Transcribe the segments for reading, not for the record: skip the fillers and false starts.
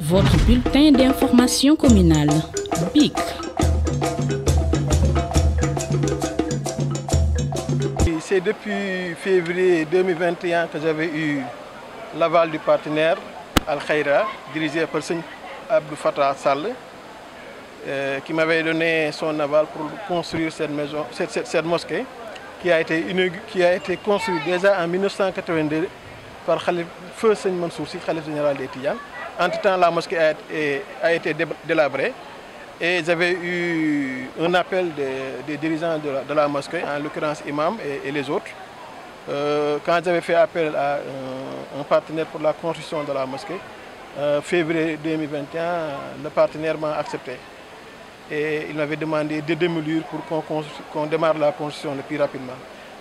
Votre bulletin d'information communale, BIC. C'est depuis février 2021 que j'avais eu l'aval du partenaire Al Khaira, dirigé par Seigne Abdou Fattah Sall, qui m'avait donné son aval pour construire cette maison, cette mosquée qui a été construite déjà en 1982 par Feu Seigne Mansour Sy, Khalife général des Tidianes. Entre-temps, la mosquée a été délabrée et j'avais eu un appel des dirigeants de la mosquée, en l'occurrence imam et les autres. Quand j'avais fait appel à un partenaire pour la construction de la mosquée, février 2021, le partenaire m'a accepté. Et il m'avait demandé de démolir pour qu'on démarre la construction le plus rapidement.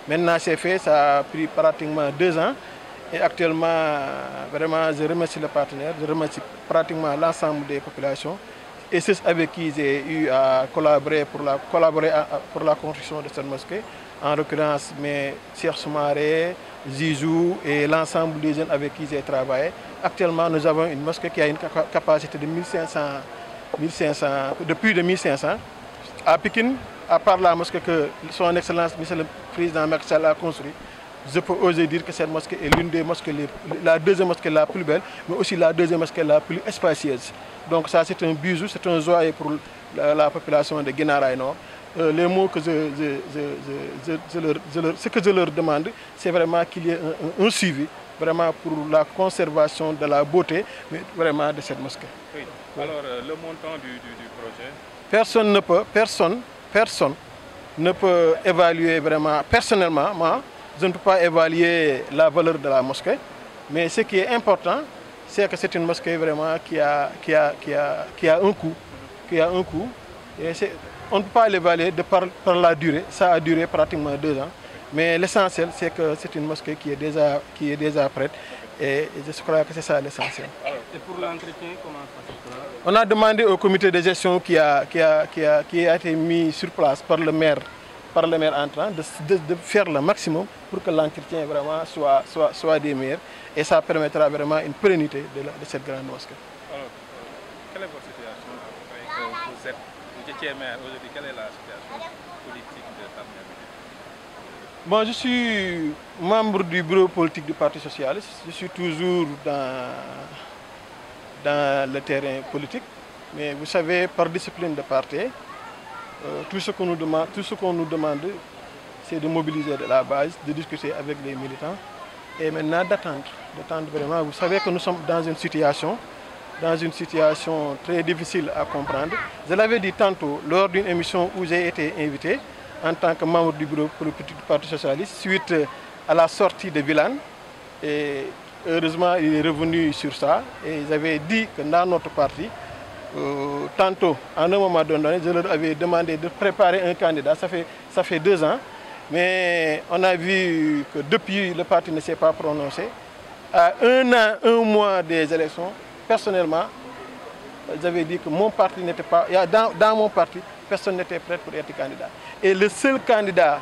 Maintenant, c'est fait, ça a pris pratiquement 2 ans. Et actuellement, vraiment, je remercie le partenaire, je remercie pratiquement l'ensemble des populations et ceux avec qui j'ai eu à collaborer pour la construction de cette mosquée. En l'occurrence, mes Cheikh Soumaré, Zizou et l'ensemble des jeunes avec qui j'ai travaillé. Actuellement, nous avons une mosquée qui a une capacité de plus de 1500. À Pékin, à part la mosquée que son Excellence, Monsieur le Président Macky Sall a construite, je peux oser dire que cette mosquée est l'une des mosquées, la deuxième mosquée la plus belle, mais aussi la deuxième mosquée la plus spacieuse. Donc ça, c'est un bijou, c'est un joyau pour la population de Guinaw Rails Nord. Les mots que ce que je leur demande, c'est vraiment qu'il y ait un suivi, vraiment pour la conservation de la beauté, mais vraiment de cette mosquée. Oui. Alors, le montant du projet? Personne ne peut évaluer vraiment, personnellement, moi, je ne peux pas évaluer la valeur de la mosquée, mais ce qui est important, c'est que c'est une mosquée vraiment qui a un coût. Et on ne peut pas l'évaluer par la durée. Ça a duré pratiquement 2 ans. Mais l'essentiel, c'est que c'est une mosquée qui est déjà prête. Et je crois que c'est ça l'essentiel. Et pour l'entretien, comment ça se fera? On a demandé au comité de gestion qui a été mis sur place par le maire entrant de faire le maximum pour que l'entretien vraiment soit des meilleurs. Et ça permettra vraiment une pérennité de cette grande mosquée. Alors, quelle est votre situation? Vous étiez maire aujourd'hui, quelle est la situation politique de Tamniamédi? Bon, je suis membre du bureau politique du Parti socialiste. Je suis toujours dans le terrain politique. Mais vous savez, par discipline de parti, tout ce qu'on nous demande, c'est de mobiliser de la base, de discuter avec les militants et maintenant d'attendre vraiment. Vous savez que nous sommes dans une situation très difficile à comprendre. Je l'avais dit tantôt lors d'une émission où j'ai été invité en tant que membre du bureau politique du Parti socialiste suite à la sortie de Vilane. Et heureusement, il est revenu sur ça et j'avais dit que dans notre parti, tantôt, à un moment donné, je leur avais demandé de préparer un candidat. Ça fait 2 ans, mais on a vu que depuis, le parti ne s'est pas prononcé. À 1 an, 1 mois des élections, personnellement, j'avais dit que mon parti n'était pas... Dans mon parti, personne n'était prêt pour être candidat. Et le seul candidat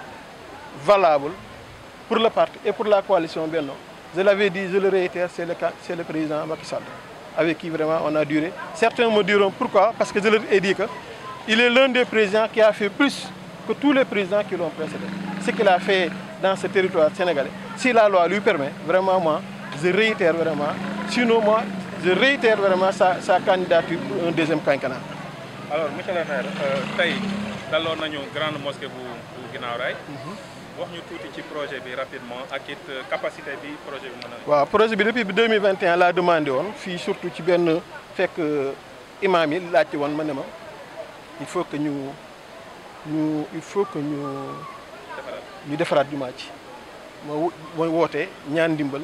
valable pour le parti et pour la coalition Benno, je l'avais dit, je le réitère, c'est le président Macky Sall, avec qui vraiment on a duré. Certains me diront pourquoi, parce que je leur ai dit qu'il est l'un des présidents qui a fait plus que tous les présidents qui l'ont précédé. Ce qu'il a fait dans ce territoire sénégalais, si la loi lui permet, vraiment moi, je réitère vraiment, sinon moi, je réitère vraiment sa candidature pour un deuxième quinquennat. Alors, monsieur le maire, tey daloon nañu grande mosquée bu Guinaw Rails. wax ñu tuuti ci projet bi rapidement ak it capacité bi projet bi mën a. waaw projet bi depuis 2021 laa demandé woon fii surtout ci benn fekk imam yi laajte woon ma ne ma il faut que ñu defaraat jumaa ci mooy woote ñaan ndimbal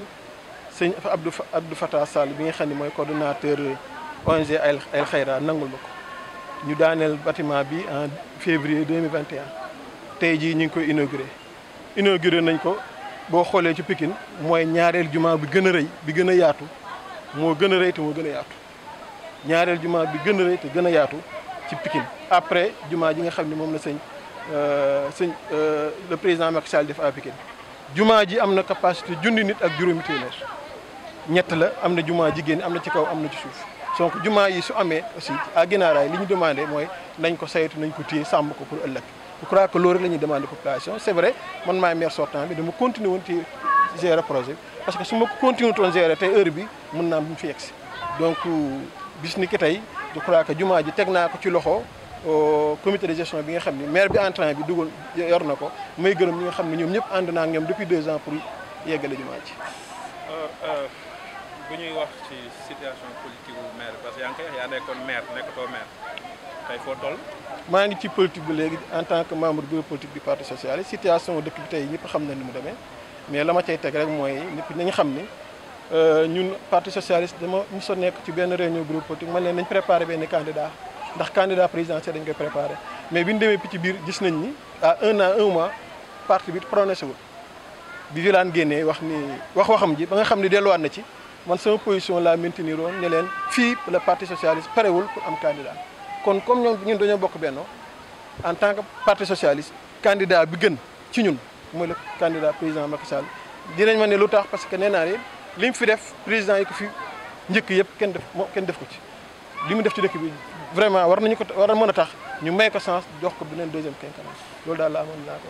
sëñ Abdou Fattah Sall bi nga xam ne mooy coordonnateur ONG Al Khaira nangul ma ko ñu daaneel bâtiment bi en février 2021 tey jii ñu ngi koy inauguré nañ ko boo xoolee ci Pikine mooy ñaareel jumaa bi gën a rëy bi gën a yaatu moo gën a rëy te moo gën a yaatu ñaareel jumaa bi gën a rëy te gën a yaatu ci Pikine après jumaa ji nga xam ne moom la le président Macky Sall def à Pikine jumaa ji am na capacité 1,000 nit ak juróomi téeméer ñett la am na jumaa jigéen am na ci kaw am na ci suuf donc jumaa yi su amee aussi à Guinaw Rail li ñu demandé mooy nañ ko saytu nañ ko téye sàmm ko pour ëllëg je crois que loolu rek la ñuy demandé population c'est vrai man maay maire sortant bi dama continuer woon ci gérer projet parce que su ma continué toon gérer tey heure bi mën naa mu fi yegsi donc bis ni ki tey je crois que jumaa ji teg naa ko ci loxo comité de gestion bi nga xam ni maire bi entrant bi dugal yor na ko may gërëm ñi nga xam ne ñoom ñëpp ànd naa ak ñoom depuis 2 ans pour yeggale jumaa ji. bu ñuy wax ci situation politique wu maire parce que yaa ngi koy wax yaa nekkoon maire nekkatoo maire tey foo toll. maa ngi ci politique bi léegi en tant que membre bureau politique du parti socialiste situation dëkk bi tey ñëpp xam na ni mu demee mais la ma cay teg rek mooy ñëpp nañu xam ni ñun parti socialiste dama mos a nekk ci benn réunion bureau politique man leen nañ préparé benn candidat ndax candidat présidentiel dañ koy préparé mais bi ñu demee ci biir gis nañ ni à 1 an 1 mois parti bi prononcé wul bi Wilane génnee wax ni waxam ji ba nga xam ne delluwaat na ci man sama position la maintenir woon ne leen fii le parti socialiste parewul pour am candidat kon comme ñun dañoo bokk benno en tant que parti socialiste candidat bi gën ci ñun mooy le candidat président Macky Sall dinañ ma ne lu tax parce que nee naa leen li mu fi def président yi ko fi njëkk yëpp kenn def ko ci li mu def ci dëkk bi vraiment war na mën a tax ñu may ko chance jox ko beneen deuxième quinquennat loolu daal la amoon naa ko